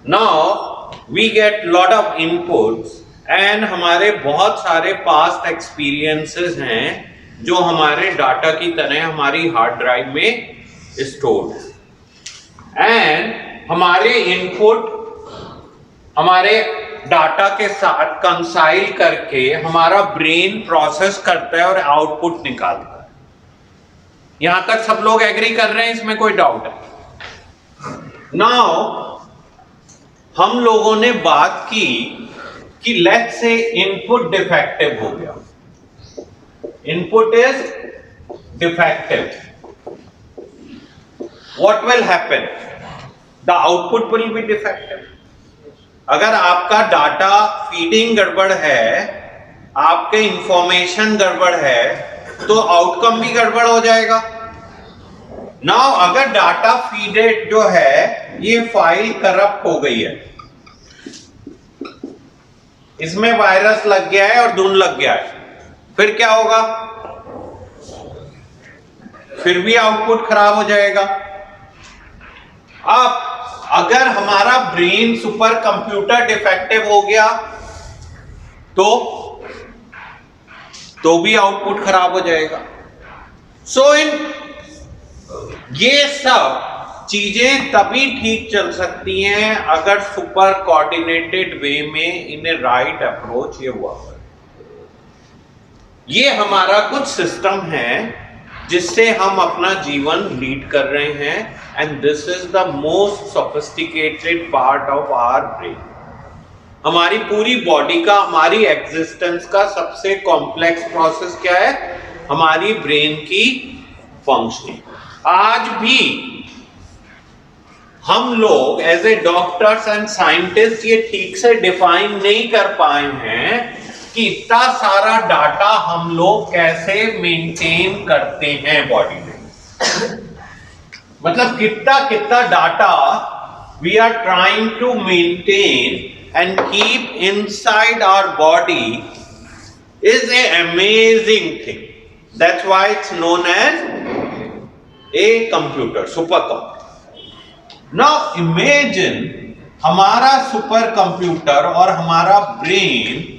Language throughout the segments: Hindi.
Now we get lot of inputs and हमारे बहुत सारे past experiences हैं जो हमारे डाटा की तरह हमारी हार्ड ड्राइव में स्टोर्ड है एंड हमारे इनपुट हमारे डाटा के साथ कंसाइल करके हमारा ब्रेन प्रोसेस करता है और आउटपुट निकालता है। यहां तक सब लोग एग्री कर रहे हैं, इसमें कोई डाउट है? नाउ हम लोगों ने बात की कि लेट्स से इनपुट डिफेक्टिव हो गया, input is defective, what will happen? The output will be defective. अगर आपका डाटा फीडिंग गड़बड़ है, आपके इंफॉर्मेशन गड़बड़ है, तो आउटकम भी गड़बड़ हो जाएगा। नाउ अगर डाटा फीडेड जो है ये फाइल करप्ट हो गई है, इसमें वायरस लग गया है और धुन लग गया है, फिर क्या होगा? फिर भी आउटपुट खराब हो जाएगा। अब अगर हमारा ब्रेन सुपर कंप्यूटर डिफेक्टिव हो गया तो भी आउटपुट खराब हो जाएगा। सो ये सब चीजें तभी ठीक चल सकती हैं अगर सुपर कोऑर्डिनेटेड वे में इन राइट अप्रोच ये हुआ। ये हमारा कुछ सिस्टम है जिससे हम अपना जीवन लीड कर रहे हैं and this is the most sophisticated part of our brain. हमारी पूरी बॉडी का, हमारी एग्जिस्टेंस का सबसे कॉम्प्लेक्स प्रोसेस क्या है? हमारी ब्रेन की फंक्शनिंग। आज भी हम लोग as a doctors and scientist ये ठीक से डिफाइन नहीं कर पाए हैं कि इतना सारा डाटा हम लोग कैसे मेंटेन करते हैं बॉडी में। मतलब कितना कितना data we are trying to maintain and keep inside our body is a amazing thing. That's why it's known as a computer, super computer. Now imagine हमारा सुपर कंप्यूटर और हमारा ब्रेन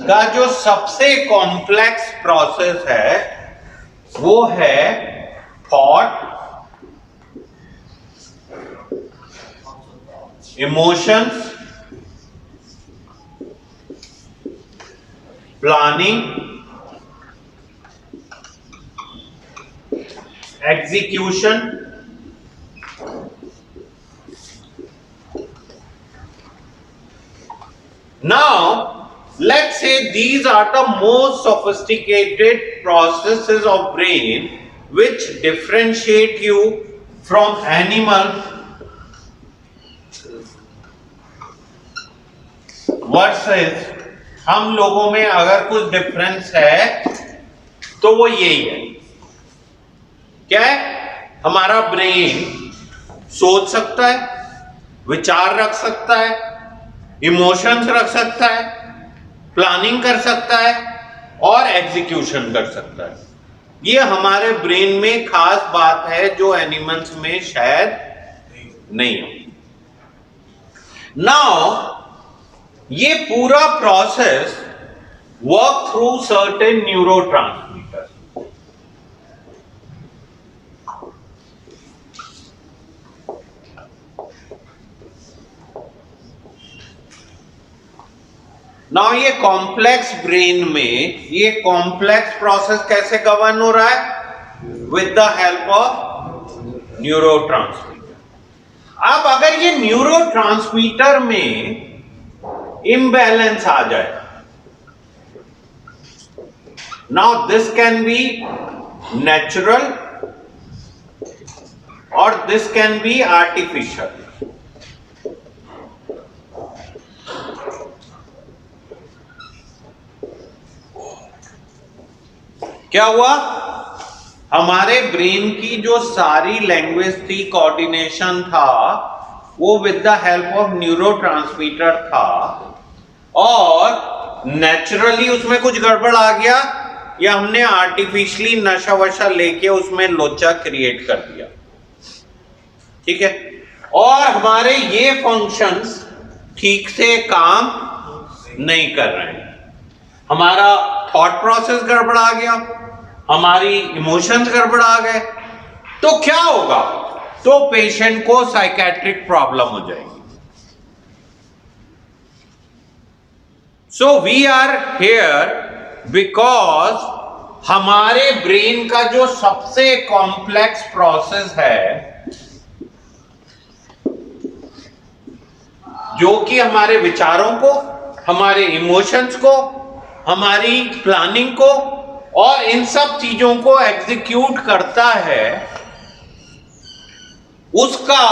का जो सबसे कॉम्प्लेक्स प्रोसेस है वो है thought, emotions, planning, execution, now let's say these are the most sophisticated processes of brain which differentiate you from animal versus हम लोगों में अगर कुछ डिफरेंस है तो वो यही है। क्या है? हमारा ब्रेन सोच सकता है, विचार रख सकता है, इमोशंस रख सकता है, प्लानिंग कर सकता है और एग्जीक्यूशन कर सकता है। ये हमारे ब्रेन में खास बात है जो एनिमल्स में शायद नहीं हो। नाउ ये पूरा process work through certain neurotransmitter. Now ये कॉम्प्लेक्स ब्रेन में ये कॉम्प्लेक्स प्रोसेस कैसे गवर्न हो रहा है? With the help of neurotransmitter. अब अगर ये न्यूरोट्रांसमीटर में इम्बैलेंस आ जाए, now this can be natural और दिस कैन बी आर्टिफिशियल। क्या हुआ? हमारे ब्रेन की जो सारी लैंग्वेज थी, कोऑर्डिनेशन था, वो with the help of neurotransmitter था और नेचुरली उसमें कुछ गड़बड़ आ गया या हमने आर्टिफिशियली नशा वशा लेके उसमें लोचा क्रिएट कर दिया। ठीक है, और हमारे ये फंक्शंस ठीक से काम नहीं कर रहे हैं, हमारा थॉट प्रोसेस गड़बड़ा गया, हमारी इमोशंस गड़बड़ा गए, तो क्या होगा? तो पेशेंट को साइकेट्रिक प्रॉब्लम हो जाएगी। So we are here because हमारे ब्रेन का जो सबसे कॉम्प्लेक्स प्रोसेस है, जो कि हमारे विचारों को, हमारे इमोशंस को, हमारी प्लानिंग को और इन सब चीजों को एग्जीक्यूट करता है, उसका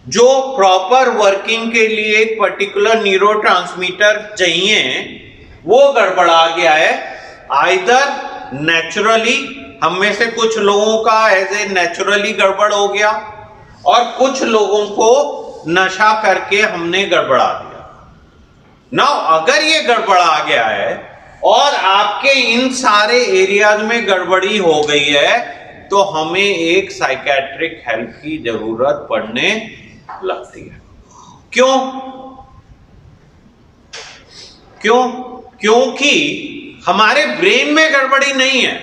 जो प्रॉपर वर्किंग के लिए एक पर्टिकुलर न्यूरोट्रांसमीटर चाहिए, वो गड़बड़ा गया है। आइदर नेचुरली, हम में से कुछ लोगों का एज ए नेचुरली गड़बड़ हो गया, और कुछ लोगों को नशा करके हमने गड़बड़ा दिया। नाउ अगर ये गड़बड़ा गया है और आपके इन सारे एरियाज में गड़बड़ी हो गई है, तो हमें एक साइकेट्रिक हेल्प की जरूरत पड़ने लगती है। क्यों? क्योंकि हमारे ब्रेन में गड़बड़ी नहीं है,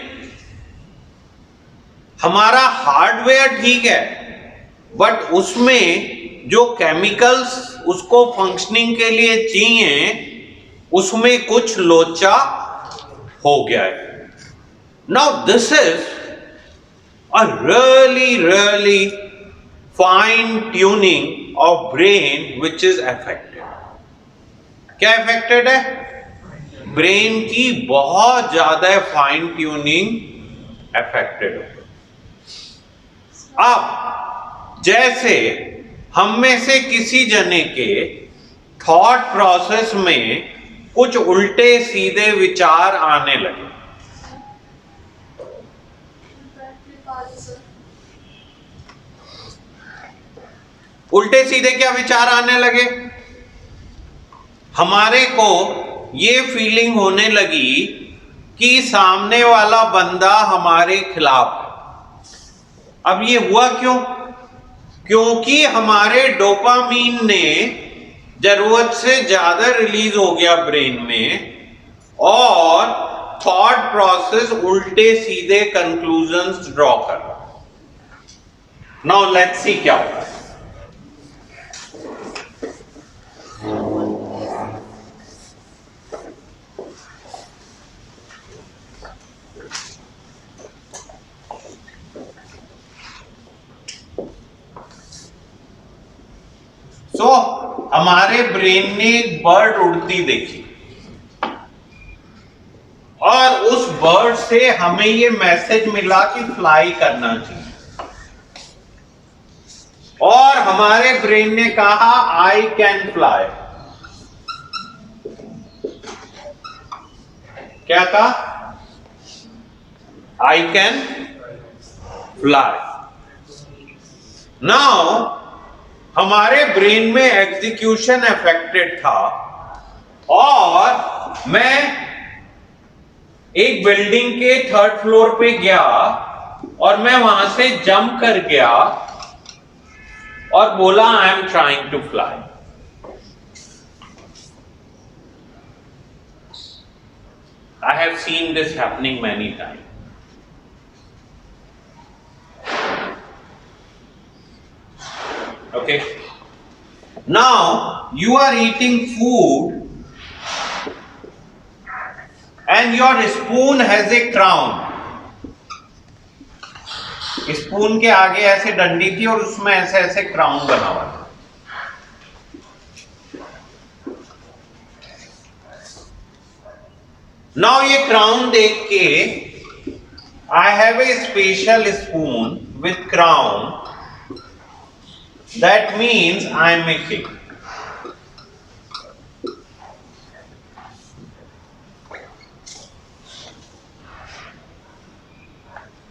हमारा हार्डवेयर ठीक है, बट उसमें जो केमिकल्स उसको फंक्शनिंग के लिए चाहिए, उसमें कुछ लोचा हो गया है। Now this is a really fine tuning of brain which is affected. क्या affected है? ब्रेन की बहुत ज्यादा फाइन ट्यूनिंग affected है। अब जैसे हम में से किसी जने के थॉट प्रोसेस में कुछ उल्टे सीधे विचार आने लगे, उल्टे सीधे क्या विचार आने लगे? हमारे को ये फीलिंग होने लगी कि सामने वाला बंदा हमारे खिलाफ है। अब ये हुआ क्यों? क्योंकि हमारे डोपामीन ने जरूरत से ज्यादा रिलीज हो गया ब्रेन में, और थॉट प्रोसेस उल्टे सीधे कंक्लूजन्स ड्रॉ कर रहा। नाउ लेट्स सी क्या होता है। हमारे ब्रेन ने एक बर्ड उड़ती देखी, और उस बर्ड से हमें ये मैसेज मिला कि फ्लाई करना चाहिए, और हमारे ब्रेन ने कहा आई कैन फ्लाई। क्या कहा? I can fly. नाउ हमारे ब्रेन में एग्जीक्यूशन अफेक्टेड था, और मैं एक बिल्डिंग के 3rd फ्लोर पे गया और मैं वहां से जंप कर गया और बोला I am trying to fly. I have seen this happening many times. Okay, now you are eating food and your spoon has a crown. Spoon के आगे ऐसे डंडी थी और उसमें ऐसे ऐसे क्राउन बना हुआ था। Now ये क्राउन देख के I have a special spoon with crown. That means I am a king.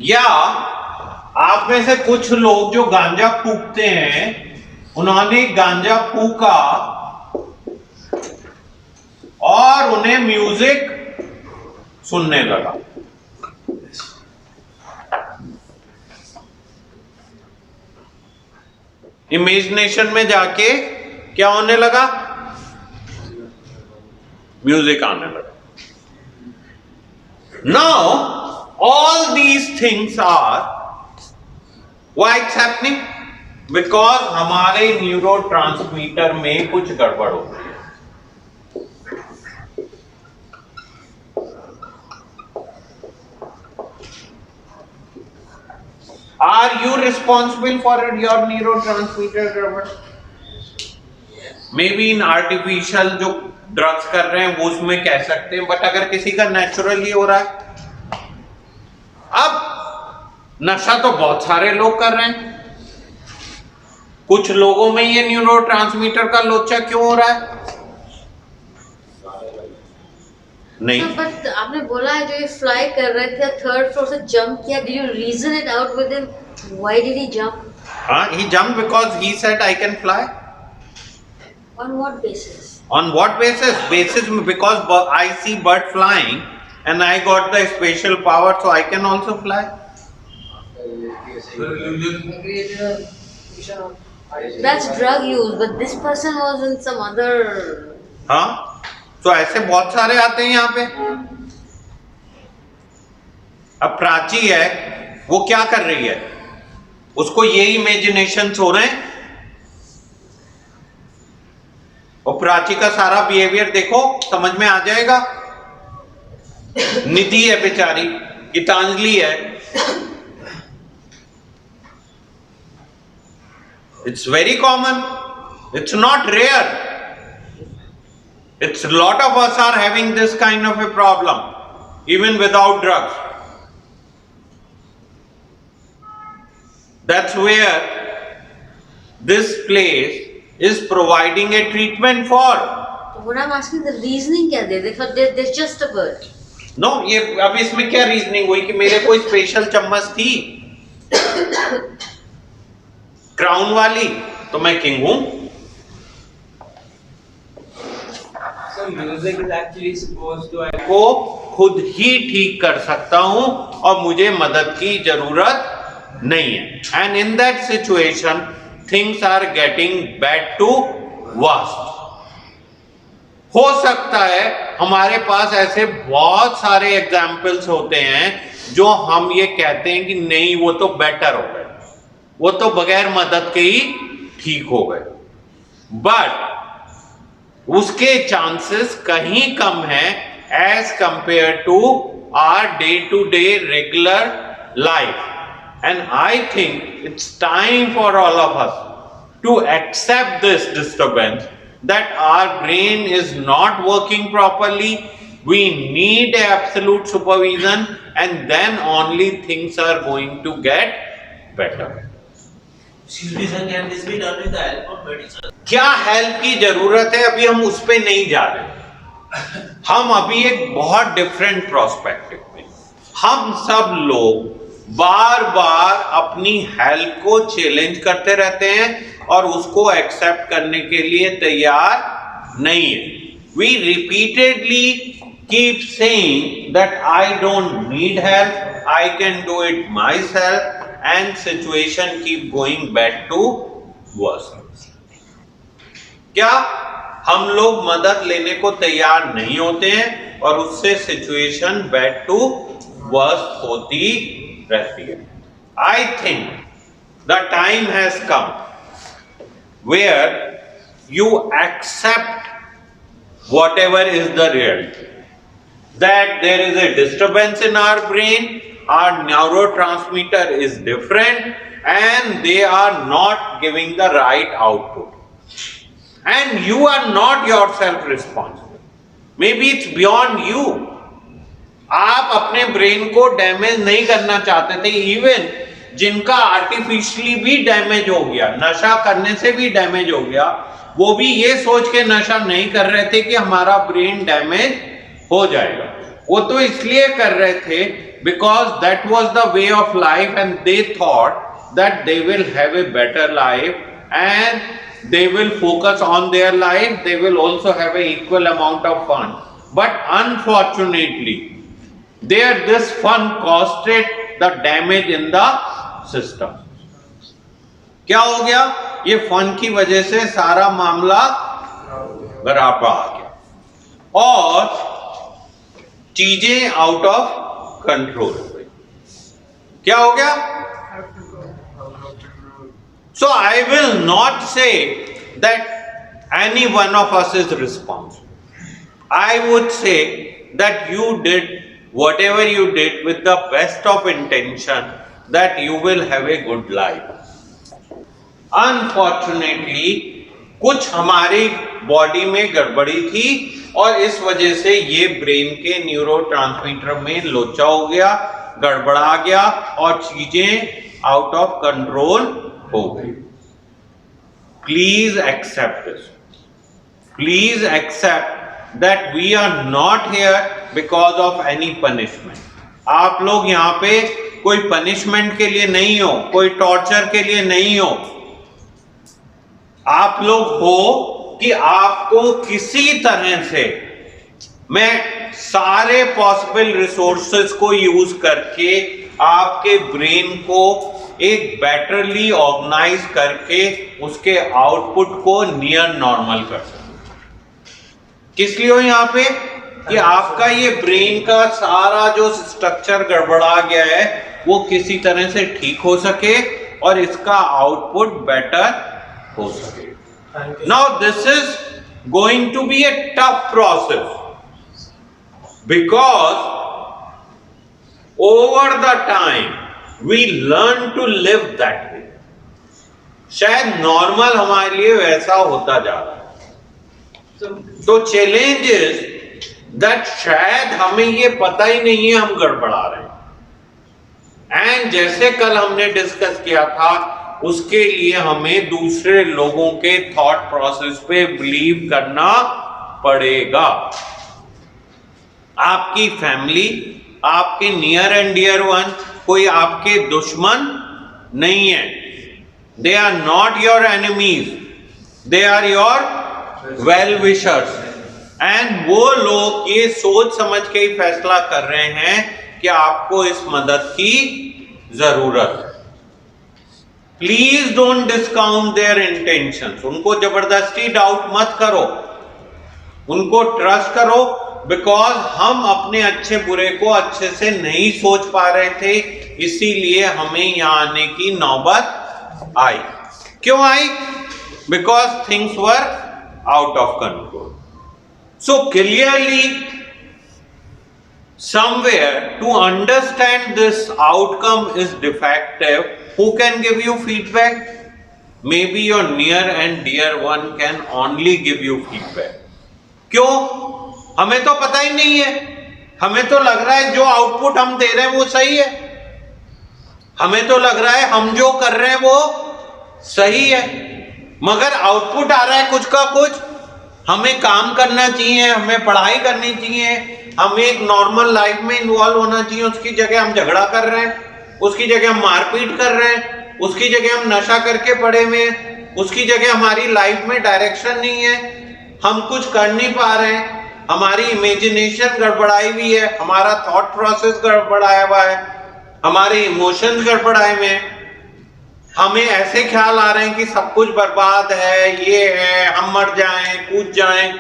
या आप में से कुछ लोग जो गांजा फूकते हैं, उन्होंने गांजा फूका और उन्हें म्यूजिक सुनने लगा। इमेजिनेशन में जाके क्या होने लगा, म्यूजिक आने लगा. Now all these things are, why it's happening? Because हमारे न्यूरोट्रांसमीटर में कुछ गड़बड़ हो रही है. Are you responsible for your neurotransmitter गड़बड़? Maybe in artificial जो ड्रग्स कर रहे हैं वो उसमें कह सकते हैं, बट अगर किसी का नेचुरली हो रहा है. अब नशा तो बहुत सारे लोग कर रहे हैं, कुछ लोगों में ये न्यूरोट्रांसमीटर का लोचा क्यों हो रहा है? नहीं, बट आपने बोला है जो ये फ्लाई कर रहे थे, थर्ड फ्लोर से जंप किया, did you reason it out with him, why did he jump? हाँ, he jumped because he said I can fly. On what basis? On what basis? Basis because I see bird flying and I got the special power, so I can also fly. That's drug use, but this person was in some other. हाँ, तो ऐसे बहुत सारे आते हैं यहाँ पे. अब प्राची है, वो क्या कर रही है? उसको ये इमेजिनेशंस हो रहे हैं, और प्राची का सारा बिहेवियर देखो, समझ में आ जाएगा. निधि है बेचारी, गीतांजलि है, it's very common, it's not rare. It's a lot of us are having this kind of a problem, even without drugs. That's where this place is providing a treatment for. What I'm asking, the reasoning क्या दे? There's just a bird. No, ये अब इसमें क्या रीजनिंग हुई कि मेरे कोई स्पेशल चम्मच थी क्राउन वाली, तो मैं किंग हूं. So music is actually supposed to. को खुद ही ठीक कर सकता हूं और मुझे मदद की जरूरत नहीं है. And in that situation things are getting bad to worst. हो सकता है हमारे पास ऐसे बहुत सारे एग्जाम्पल्स होते हैं जो हम ये कहते हैं कि नहीं वो तो बेटर हो गए, वो तो बगैर मदद के ही ठीक हो गए, बट उसके चांसेस कहीं कम है as compare to our day to day regular life. And I think it's time for all of us to accept this disturbance that our brain is not working properly. We need absolute supervision, and then only things are going to get better. Excuse me, sir, can this be done with the help of medicine? क्या हेल्प की जरूरत है, अभी हम उस पे नहीं जा रहे. हम अभी एक बहुत डिफरेंट प्रोस्पेक्टिव में, हम सब लोग बार बार अपनी हेल्प को चैलेंज करते रहते हैं और उसको एक्सेप्ट करने के लिए तैयार नहीं है. We repeatedly keep saying that I don't need help, I can do it myself, and situation keep going back to worse. क्या हम लोग मदद लेने को तैयार नहीं होते हैं और उससे सिचुएशन बैक टू वर्स होती रहती है. I think the time has come where you accept whatever is the reality, that there is a disturbance in our brain, our neurotransmitter is different, and they are not giving the right output, and you are not yourself responsible. Maybe it's beyond you. आप अपने ब्रेन को डैमेज नहीं करना चाहते थे. इवन जिनका आर्टिफिशियली भी डैमेज हो गया, नशा करने से भी डैमेज हो गया, वो भी ये सोच के नशा नहीं कर रहे थे कि हमारा ब्रेन डैमेज हो जाएगा. वो तो इसलिए कर रहे थे because that was the way of life, and they thought that they will have a better life and they will focus on their life, they will also have a equal amount of fun. But unfortunately their this fun costed the damage in the system. क्या हो गया? ये फन की वजह से सारा मामला बराबर आ गया और चीजें आउट ऑफ कंट्रोल हो गई। क्या हो गया? So I will not say that any one of us is responsible. I would say that you did whatever you did with the best of intention, that you will have a good life. Unfortunately, कुछ हमारी बॉडी में गड़बड़ी थी और इस वजह से ये ब्रेन के न्यूरोट्रांसमीटर में लोचा हो गया, गड़बड़ा गया और चीजें आउट ऑफ कंट्रोल हो गई। Please accept this, please accept that we are not here because of any punishment. आप लोग यहाँ पे कोई पनिशमेंट के लिए नहीं हो, कोई टॉर्चर के लिए नहीं हो। आप लोग हो कि आपको किसी तरह से मैं सारे पॉसिबल रिसोर्सेज को यूज करके आपके ब्रेन को एक बेटरली ऑर्गेनाइज करके उसके आउटपुट को नियर नॉर्मल कर सकूं। किस लिए हो यहाँ पे? कि आपका ये ब्रेन का सारा जो स्ट्रक्चर गड़बड़ा गया है वो किसी तरह से ठीक हो सके और इसका आउटपुट बेटर हो सके। Now this is going to be a tough process because over the time we learn to live that way. शायद नॉर्मल हमारे लिए वैसा होता जा रहा है। तो चैलेंज इज दैट शायद हमें ये पता ही नहीं है हम गड़बड़ा रहे हैं। एंड जैसे कल हमने डिस्कस किया था उसके लिए हमें दूसरे लोगों के थॉट प्रोसेस पे बिलीव करना पड़ेगा। आपकी फैमिली, आपके नियर एंड डियर वन कोई आपके दुश्मन नहीं है। They are not your enemies, they are your well wishers. एंड वो लोग ये सोच समझ के ही फैसला कर रहे हैं कि आपको इस मदद की जरूरत है। Please don't discount their intentions. उनको जबरदस्ती डाउट मत करो, उनको ट्रस्ट करो, बिकॉज हम अपने अच्छे बुरे को अच्छे से नहीं सोच पा रहे थे, इसीलिए हमें यहां आने की नौबत आई। क्यों आई? Because things were out of control. So clearly somewhere to understand this outcome is defective. Who can give you feedback? Maybe your near and dear one can only give you feedback. क्यों? हमें तो पता ही नहीं है। हमें तो लग रहा है जो आउटपुट हम दे रहे हैं वो सही है, हमें तो लग रहा है हम जो कर रहे हैं वो सही है, मगर आउटपुट आ रहा है कुछ का कुछ। हमें काम करना चाहिए, हमें पढ़ाई करनी चाहिए, हमें एक नॉर्मल लाइफ में इन्वॉल्व होना चाहिए, उसकी जगह हम झगड़ा कर रहे हैं, उसकी जगह हम मारपीट कर रहे हैं, उसकी जगह हम नशा करके पड़े हुए हैं, उसकी जगह हमारी लाइफ में डायरेक्शन नहीं है, हम कुछ कर नहीं पा रहे हैं, हमारी इमेजिनेशन गड़बड़ाई हुई है, हमारा थॉट प्रोसेस गड़बड़ाया हुआ है, हमारे इमोशंस गड़बड़ाए हुए हैं, हमें ऐसे ख्याल आ रहे हैं कि सब कुछ बर्बाद है, ये है, हम मर जाएं, कूद जाएं,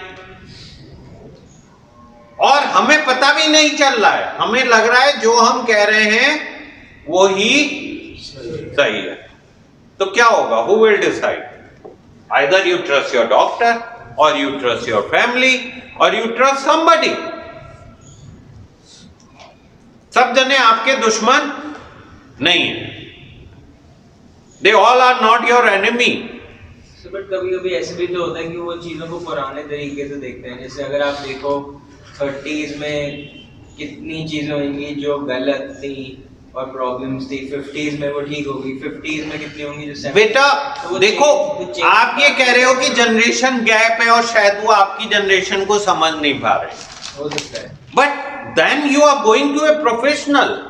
और हमें पता भी नहीं चल रहा है। हमें लग रहा है जो हम कह रहे हैं वो ही सही है। तो क्या होगा? Who will decide? Either you trust your doctor, or you trust your family, or you trust somebody. सब जने आपके दुश्मन नहीं है। They all are not your enemy. But कभी-कभी ऐसे भी तो होता है कि वो चीज़ों को पुराने तरीके से देखते हैं। जैसे अगर आप देखो 30s में कितनी चीज़ें होंगी जो गलत थी और प्रॉब्लम्स थी, 50s में वो ठीक होगी, 50s में कितनी होंगी जो बेटा तो देखो, आप ये कह रहे हो कि जनरेशन गैप है और शायद वो आपकी जनरेशन को समझ नहीं पा रहे। हो सकता है। But then you are going to a professional.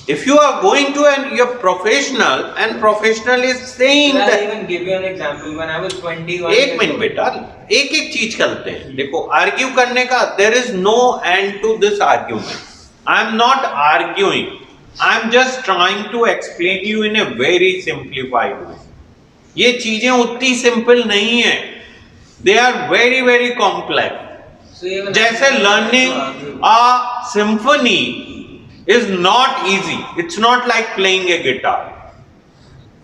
If you are going to your professional and professional is saying that, I'll even give you an example. When I was 21. एक मिनट बेटा, एक एक चीज करते हैं। देखो, आर्ग्यू करने का there is no end to this argument. I am not arguing. I am just trying to explain you in a very simplified way. ये चीजें उतनी सिंपल नहीं है, they are very very complex. So even जैसे learning a symphony is not easy, it's not like playing a guitar,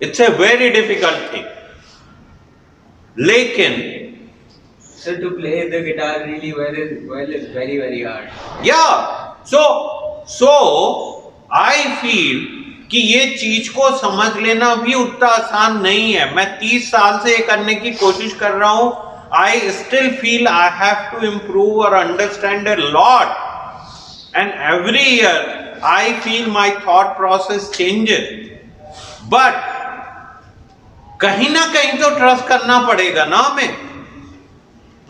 it's a very difficult thing. लेकिन So to play the guitar really well is very very hard. yeah, so I feel कि ये चीज को समझ लेना भी उतना आसान नहीं है। मैं 30 साल से ये करने की कोशिश कर रहा हूं। I still feel I have to improve or understand a lot, and every year I feel my thought process changes, but कहीं ना कहीं तो ट्रस्ट करना पड़ेगा ना हमें।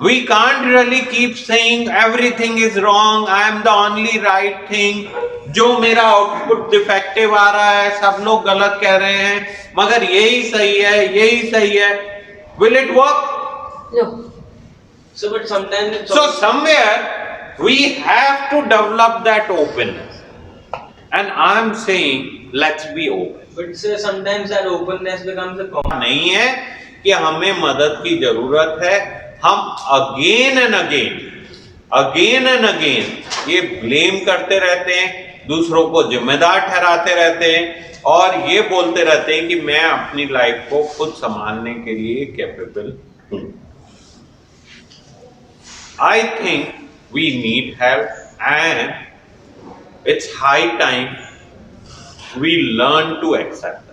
We can't really keep saying everything is wrong, I am the only right thing, जो मेरा आउटपुट डिफेक्टिव आ रहा है सब लोग गलत कह रहे हैं मगर यही सही है, यही सही है। Will it work? No. So but sometimes it's So also- somewhere we have to develop that openness, and I am saying let's be open. but sir, sometimes that openness becomes a common. नहीं है कि हमें मदद की जरूरत है, हम अगेन एंड अगेन ये ब्लेम करते रहते हैं, दूसरों को जिम्मेदार ठहराते रहते हैं और ये बोलते रहते हैं कि मैं अपनी लाइफ को खुद संभालने के लिए कैपेबल हूं। I think we need help and it's high time we learn to accept